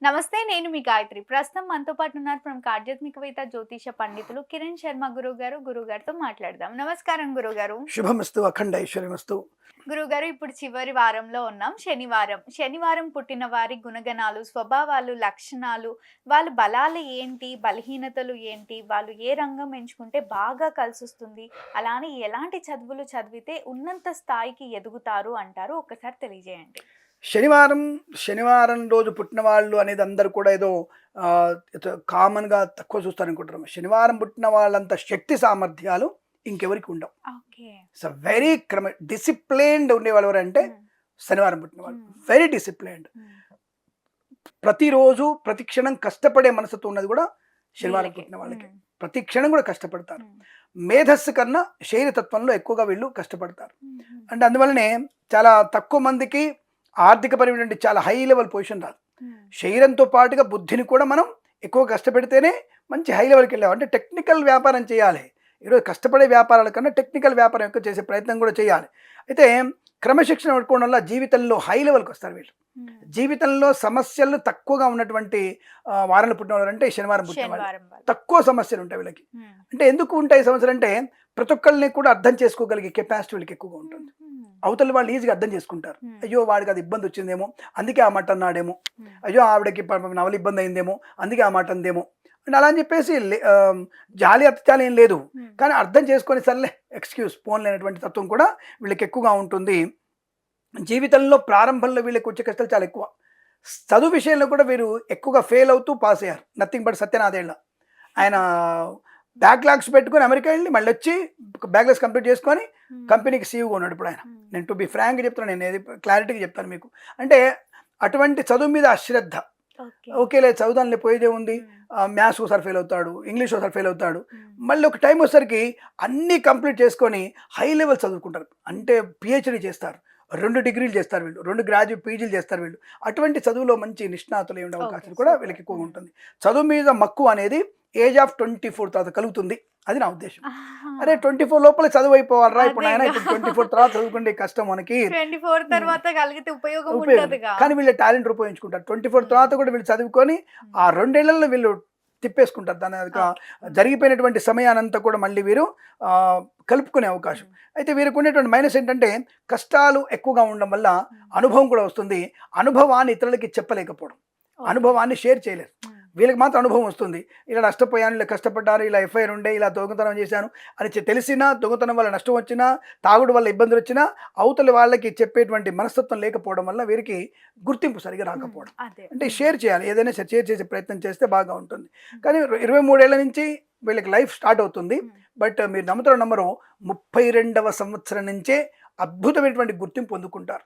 నమస్తే. నేను మీ గాయత్రి. ప్రస్తుతం మనతో పాటు ఉన్నారు ప్రముఖ ఆధ్యాత్మికవేత్త, జ్యోతిష పండితులు కిరణ్ శర్మ గురువుగారు. గురువుగారితో మాట్లాడదాం. నమస్కారం గురువుగారు. శుభమస్తు, అఖండ ఐశ్వర్యమస్తు. గురువుగారు, ఇప్పుడు చివరి వారంలో ఉన్నాం. శనివారం. శనివారం పుట్టిన వారి గుణగణాలు, స్వభావాలు, లక్షణాలు, వాళ్ళ బలాలు ఏంటి? బలహీనతలు ఏంటి? వాళ్ళు ఏ రంగం ఎంచుకుంటే బాగా కలిసొస్తుంది? అలానే ఎలాంటి చదువులు చదివితే ఉన్నంత స్థాయికి ఎదుగుతారు అంటారు? ఒక్కసారి తెలియజేయండి. శనివారం రోజు పుట్టిన వాళ్ళు అనేది అందరూ కూడా ఏదో కామన్గా తక్కువ చూస్తారనుకుంటారు. శనివారం పుట్టిన వాళ్ళంత శక్తి సామర్థ్యాలు ఇంకెవరికి ఉండవు. ఓకే. సో వెరీ డిసిప్లైన్డ్ ఉండేవాళ్ళు ఎవరంటే శనివారం పుట్టిన వాళ్ళు. Very disciplined. ప్రతిరోజు ప్రతి క్షణం కష్టపడే మనసుతో ఉన్నది కూడా శనివారం పుట్టిన వాళ్ళకి. ప్రతి క్షణం కూడా కష్టపడతారు. మేధస్సు కన్నా శరీరతత్వంలో ఎక్కువగా వీళ్ళు కష్టపడతారు. అంటే అందువల్లనే చాలా తక్కువ మందికి ఆర్థికపరమైనటువంటి చాలా హై లెవెల్ పొజిషన్ రాదు. శరీరంతో పాటుగా బుద్ధిని కూడా మనం ఎక్కువ కష్టపెడితేనే మంచి హై లెవెల్కి వెళ్ళాం. అంటే టెక్నికల్ వ్యాపారం చేయాలి. ఈరోజు కష్టపడే వ్యాపారాల కన్నా టెక్నికల్ వ్యాపారం ఎక్కువ చేసే ప్రయత్నం కూడా చేయాలి. అయితే క్రమశిక్షణ పట్టుకోవడం వల్ల జీవితంలో హై లెవెల్కి వస్తారు వీళ్ళు. జీవితంలో సమస్యలు తక్కువగా ఉన్నటువంటి వారాలు పుట్టిన వాళ్ళు అంటే శనివారం పుట్టిన వాళ్ళు. తక్కువ సమస్యలు ఉంటాయి వీళ్ళకి. అంటే ఎందుకు ఉంటాయి సమస్యలు అంటే ప్రతి ఒక్కరిని కూడా అర్థం చేసుకోగలిగే కెపాసిటీ వీళ్ళకి ఎక్కువగా ఉంటుంది. అవతల వాళ్ళు ఈజీగా అర్థం చేసుకుంటారు. అయ్యో వాడికి అది ఇబ్బంది వచ్చిందేమో అందుకే ఆ మాట అన్నాడేమో, అయ్యో ఆవిడకి నవల ఇబ్బంది అయిందేమో అందుకే ఆ మాట అందేమో అంటే అలా అని చెప్పేసి జాలి అత్యాచారం ఏం లేదు. కానీ అర్థం చేసుకొని సర్లే ఎక్స్క్యూజ్ ఫోన్ లేనటువంటి తత్వం కూడా వీళ్ళకి ఎక్కువగా ఉంటుంది. జీవితంలో ప్రారంభంలో వీళ్ళకి వచ్చే కష్టాలు చాలా ఎక్కువ. చదువు విషయంలో కూడా వీరు ఎక్కువగా ఫెయిల్ అవుతూ పాస్ అయ్యారు. Nothing but Satya Nadella. ఆయన బ్యాక్లాగ్స్ పెట్టుకొని అమెరికా వెళ్ళి మళ్ళీ వచ్చి బ్యాక్లాగ్స్ కంప్లీట్ చేసుకొని కంపెనీకి సీఈఓగా ఉన్నాడు ఇప్పుడు ఆయన. నేను టు బి ఫ్రాంక్గా చెప్తున్నాను, నేను ఏది క్లారిటీగా చెప్తాను మీకు. అంటే అటువంటి చదువు మీద అశ్రద్ధ. ఓకేలే చదువుదానిలే పోయేదే ఉంది, మ్యాథ్స్ ఒకసారి ఫెయిల్ అవుతాడు, ఇంగ్లీష్ ఒకసారి ఫెయిల్ అవుతాడు, మళ్ళీ ఒక టైం వచ్చేసరికి అన్నీ కంప్లీట్ చేసుకొని హై లెవెల్ చదువుకుంటారు. అంటే పిహెచ్డీ చేస్తారు, 2 డిగ్రీలు చేస్తారు వీళ్ళు, 2 గ్రాడ్యుయేట్ పీజీలు చేస్తారు వీళ్ళు. అటువంటి చదువులో మంచి నిష్ణాతులు ఉండే అవకాశం కూడా వీళ్ళకి ఎక్కువగా ఉంటుంది. చదువు మీద మక్కువ అనేది ఏజ్ ఆఫ్ 24 తర్వాత కలుగుతుంది. అది నా ఉద్దేశం. అరే 24 లోపల చదువు అయిపోవాలరా ఇప్పుడు ఆయన, ఇప్పుడు 24 తర్వాత చదువుకుంటే కష్టం మనకి. 24 తర్వాత కలిగితే ఉపయోగం. కానీ వీళ్ళ టాలెంట్ ఉపయోగించుకుంటారు. 24 తర్వాత కూడా వీళ్ళు చదువుకొని ఆ 2 ఏళ్లలో వీళ్ళు తిప్పేసుకుంటారు. దాని జరిగిపోయినటువంటి సమయానంతా కూడా మళ్ళీ వీరు కలుపుకునే అవకాశం. అయితే వీరికి ఉండేటువంటి మైనస్ ఏంటంటే కష్టాలు ఎక్కువగా ఉండడం వల్ల అనుభవం కూడా వస్తుంది. అనుభవాన్ని ఇతరులకి చెప్పలేకపోవడం, అనుభవాన్ని షేర్ చేయలేరు. వీళ్ళకి మాత్రం అనుభవం వస్తుంది. ఇలా నష్టపోయాను, ఇలా కష్టపడ్డాను, ఇలా ఎఫ్ఐఆర్ ఉండే, ఇలా దొంగతనం చేశాను అని తెలిసినా, దొంగతనం వల్ల నష్టం వచ్చినా, తాగుడు వల్ల ఇబ్బందులు వచ్చినా అవతల వాళ్ళకి చెప్పేటువంటి మనస్తత్వం లేకపోవడం వల్ల వీరికి గుర్తింపు సరిగా రాకపోవడం. అంటే షేర్ చేయాలి, ఏదైనా షేర్ చేసే ప్రయత్నం చేస్తే బాగా ఉంటుంది. కానీ 23 ఏళ్ల నుంచి వీళ్ళకి లైఫ్ స్టార్ట్ అవుతుంది. బట్ మీరు నమ్ముతారో నమ్మరో 32వ సంవత్సరం నుంచే అద్భుతమైనటువంటి గుర్తింపు పొందుకుంటారు.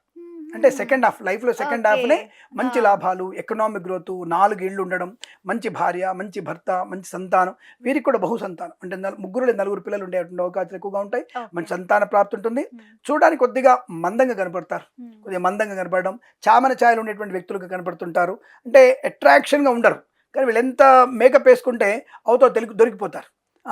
అంటే సెకండ్ హాఫ్, లైఫ్లో సెకండ్ హాఫ్నే మంచి లాభాలు, ఎకనామిక్ గ్రోత్, 4 ఇళ్ళు ఉండడం, మంచి భార్య, మంచి భర్త, మంచి సంతానం. వీరికి కూడా బహు సంతానం అంటే 3 లేదా 4 పిల్లలు ఉండేటువంటి అవకాశాలు ఎక్కువగా ఉంటాయి. మంచి సంతాన ప్రాప్తి ఉంటుంది. చూడడానికి కొద్దిగా మందంగా కనపడతారు, కొద్దిగా మందంగా కనపడడం, చామన ఛాయలు ఉండేటువంటి వ్యక్తులుగా కనపడుతుంటారు. అంటే అట్రాక్షన్గా ఉండరు. కానీ వీళ్ళు ఎంత మేకప్ వేసుకుంటే అవతల దొరికిపోతారు.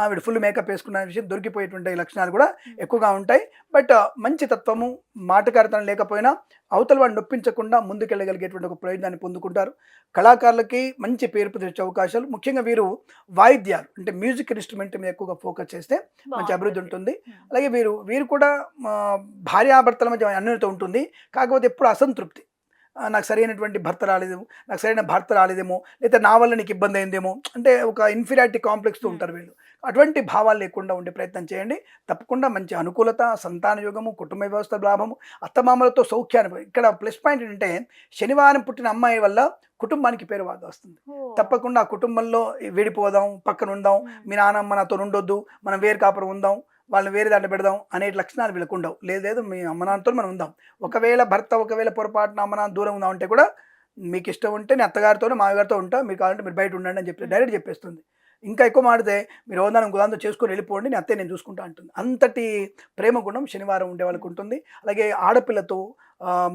వీడు ఫుల్ మేకప్ వేసుకున్న విషయం దొరికిపోయేటువంటి లక్షణాలు కూడా ఎక్కువగా ఉంటాయి. బట్ మంచి తత్వము, మాటకారితనం లేకపోయినా అవతల వాడిని నొప్పించకుండా ముందుకెళ్ళగలిగేటువంటి ఒక ప్రయోజనాన్ని పొందుకుంటారు. కళాకారులకి మంచి పేరు తెచ్చే అవకాశాలు. ముఖ్యంగా వీరు వాయిద్యాలు అంటే మ్యూజిక్ ఇన్స్ట్రుమెంట్ మీద ఎక్కువగా ఫోకస్ చేస్తే మంచి అభివృద్ధి ఉంటుంది. అలాగే వీరు కూడా భార్యాభర్తల మధ్య అన్యోన్యత ఉంటుంది. కాకపోతే ఎప్పుడు అసంతృప్తి, నాకు సరైనటువంటి భర్త రాలేదేమో, నాకు సరైన భర్త రాలేదేమో, లేదా నా వల్ల నీకు ఇబ్బంది అయిందేమో, అంటే ఒక ఇన్ఫీరియారిటీ కాంప్లెక్స్తో ఉంటారు వీళ్ళు. అటువంటి భావాలు లేకుండా ఉండే ప్రయత్నం చేయండి. తప్పకుండా మంచి అనుకూలత, సంతాన యోగము, కుటుంబ వ్యవస్థ లాభము, అత్తమామలతో సౌఖ్యాన్ని. ఇక్కడ ప్లస్ పాయింట్ ఏంటంటే శనివారం పుట్టిన అమ్మాయి వల్ల కుటుంబానికి పేరు వాద వస్తుంది. తప్పకుండా ఆ కుటుంబంలో విడిపోదాం, పక్కన ఉందాం, మీ నాన్నమ్మ నాతో ఉండొద్దు, మనం వేరు కాపురం ఉందాం, వాళ్ళని వేరే దాంట్లో పెడదాం అనే లక్షణాలు వీళ్ళకు ఉండవు. లేదు మీ అమ్మ నాన్నతో మనం ఉందాం. ఒకవేళ భర్త పొరపాటున అమ్మ నాన్న దూరం ఉందాం అంటే కూడా మీకు ఇష్టం ఉంటే నేను అత్తగారితోనే మామగారితో ఉంటా, మీకు కావాలంటే మీరు బయట ఉండండి అని చెప్పి డైరెక్ట్ చెప్పేస్తుంది. ఇంకా ఎక్కువ మాడితే మీరు హోదానం గుదాంతో చేసుకొని వెళ్ళిపోండి, నేను అత్తే నేను చూసుకుంటా అంటుంది. అంతటి ప్రేమ గుణం శనివారం ఉండే వాళ్ళకి ఉంటుంది. అలాగే ఆడపిల్లతో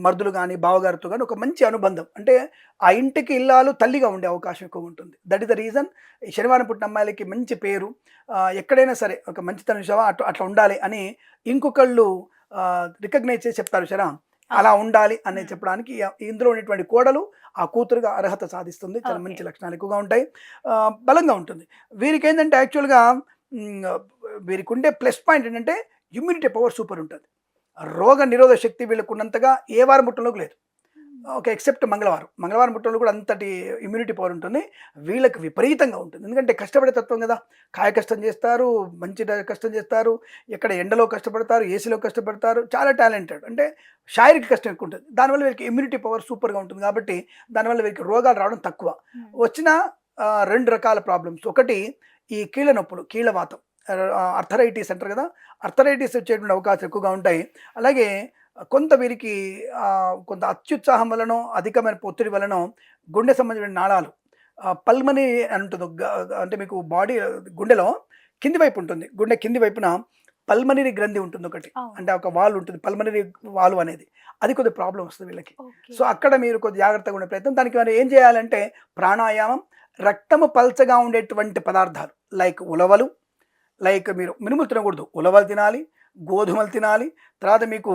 మరుదులు కానీ బావగారితో కానీ ఒక మంచి అనుబంధం, అంటే ఆ ఇంటికి ఇల్లాలు తల్లిగా ఉండే అవకాశం ఎక్కువ ఉంటుంది. దట్ ఈస్ ద రీజన్ శనివారం పుట్టిన అమ్మాయిలకి మంచి పేరు, ఎక్కడైనా సరే ఒక మంచితనం విషయమా అట్లా ఉండాలి అని ఇంకొకళ్ళు రికగ్నైజ్ చేసి చెప్తారు. సరే అలా ఉండాలి అనేది మ్మ్. చెప్పడానికి ఇందులో ఉన్నటువంటి కోడలు ఆ కూతురుగా అర్హత సాధిస్తుంది. చాలా ఓకే. మంచి లక్షణాలు ఎక్కువగా ఉంటాయి. బలంగా ఉంటుంది. వీరికి ఏంటంటే యాక్చువల్గా వీరికి ఉండే ప్లస్ పాయింట్ ఏంటంటే ఇమ్యూనిటీ పవర్ సూపర్ ఉంటుంది. రోగ నిరోధక శక్తి వీళ్ళకు ఉన్నంతగా ఏ వారం పుట్టలోకి లేదు. ఓకే, ఎక్సెప్ట్ మంగళవారం. మంగళవారం పుట్టలో కూడా అంతటి ఇమ్యూనిటీ పవర్ ఉంటుంది. వీళ్ళకి విపరీతంగా ఉంటుంది. ఎందుకంటే కష్టపడే తత్వం కదా. కాయ కష్టం చేస్తారు, మంచి కష్టం చేస్తారు, ఎక్కడ ఎండలో కష్టపడతారు, ఏసీలో కష్టపడతారు. చాలా టాలెంటెడ్. అంటే శారీరక కష్టం ఎక్కువ ఉంటుంది. దానివల్ల వీళ్ళకి ఇమ్యూనిటీ పవర్ సూపర్గా ఉంటుంది. కాబట్టి దానివల్ల వీళ్ళకి రోగాలు రావడం తక్కువ. మ్మ్. వచ్చిన 2 రకాల ప్రాబ్లమ్స్. ఒకటి ఈ కీళ్ళ నొప్పులు, కీళ్ళవాతం, అర్థరైటిస్ అంటారు కదా. అర్థరైటిస్ వచ్చేటువంటి అవకాశాలు ఎక్కువగా ఉంటాయి. అలాగే కొంత వీరికి కొంత అత్యుత్సాహం వలనో అధికమైన ఒత్తిడి వలనో గుండె సంబంధించిన నాళాలు పల్మని అని ఉంటుంది. అంటే మీకు బాడీ గుండెలో కింది వైపు ఉంటుంది. గుండె కింది వైపున పల్మనరీ గ్రంథి ఉంటుంది ఒకటి. అవును. అంటే ఒక వాల్వ్ ఉంటుంది, పల్మనరీ వాల్వ్ అనేది. అది కొద్దిగా ప్రాబ్లం వస్తుంది వీళ్ళకి. ఓకే. సో అక్కడ మీరు కొద్దిగా జాగ్రత్తగా ఉండే ప్రయత్నం. దానికి మనం ఏం చేయాలంటే ప్రాణాయామం, రక్తము పల్చగా ఉండేటువంటి పదార్థాలు లైక్ ఉలవలు, లైక్ మీరు మినుములు తినకూడదు, ఉలవలు తినాలి, గోధుమలు తినాలి. తర్వాత మీకు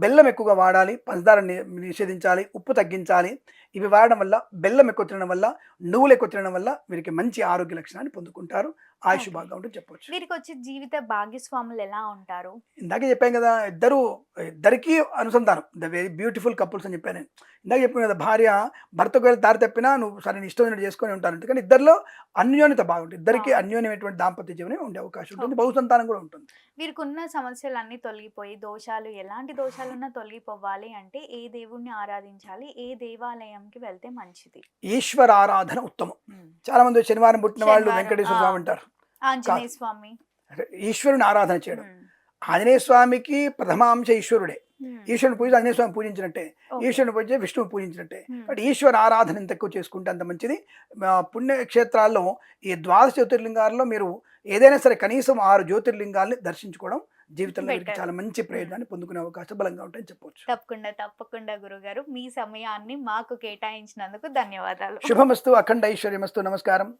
బెల్లం ఎక్కువగా వాడాలి, పంచదార నిషేధించాలి, ఉప్పు తగ్గించాలి. ఇవి వాడడం వల్ల, బెల్లం ఎక్కువ తినడం వల్ల, నువ్వులు ఎక్కువ తినడం వల్ల వీరికి మంచి ఆరోగ్య లక్షణాన్ని పొందుకుంటారు. ఆయుష్ ఓకే. బాగా ఉంటుంది చెప్పవచ్చు. వీరికి వచ్చే జీవిత భాగ్యస్వాములు ఎలా ఉంటారు? ఇందాకే చెప్పాను కదా, ఇద్దరికీ అనుసంధానం. ద వెరీ బ్యూటిఫుల్ కపుల్స్ అని చెప్పాను నేను. ఇందాక చెప్పాను కదా, భార్య భర్తకు వెళ్ళి దారి తప్పినా నువ్వు సరే నీ ఇష్టం చేసుకొని ఉంటానంటే. కానీ ఇద్దరిలో అన్యోన్యత బాగుంటుంది. ఇద్దరికి అన్యోన్యమైనటువంటి దాంపత్య జీవనం ఉండే అవకాశం ఉంటుంది. బహుసంతానం కూడా ఉంటుంది. వీరికి ఉన్న సమస్యలన్నీ తొలగిపోయి దోషాలు, ఎలాంటి దోషాలున్నా తొలగిపోవాలి అంటే ఏ దేవుణ్ణి ఆరాధించాలి? ఏ దేవాలయంకి వెళ్తే మంచిది? ఈశ్వర ఆరాధన ఉత్తమం. మ్మ్. చాలా మంది శనివారం పుట్టిన వాళ్ళు శనివారం, వెంకటేశ్వర స్వామి అంటారు. ఆంజనేయ స్వామి. అంటే ఈశ్వరుని ఆరాధన చేయడం. మ్మ్. ఆంజనేయ స్వామికి ప్రథమాంశ ఈశ్వరుడే. మ్మ్. ఈశ్వరుని పూజ ఆంజనేయ స్వామి పూజించినట్టే, ఓకే. ఈశ్వరుని పూజ విష్ణువు పూజించినట్టే. మ్మ్. బట్ ఈశ్వర ఆరాధన ఎంత ఎక్కువ చేసుకుంటే అంత మంచిది. పుణ్యక్షేత్రాల్లో ఈ 12 జ్యోతిర్లింగాల్లో మీరు ఏదైనా సరే కనీసం 6 జ్యోతిర్లింగాల్ని దర్శించుకోవడం జీవితంలో వీరికి Better. చాలా మంచి ప్రయోజనాన్ని పొందుకునే అవకాశం బలంగా ఉంటాయని చెప్పవచ్చు. తప్పకుండా గురుగారు, మీ సమయాన్ని మాకు కేటాయించినందుకు ధన్యవాదాలు. శుభమస్తు, అఖండ ఐశ్వర్యమస్తు. నమస్కారం.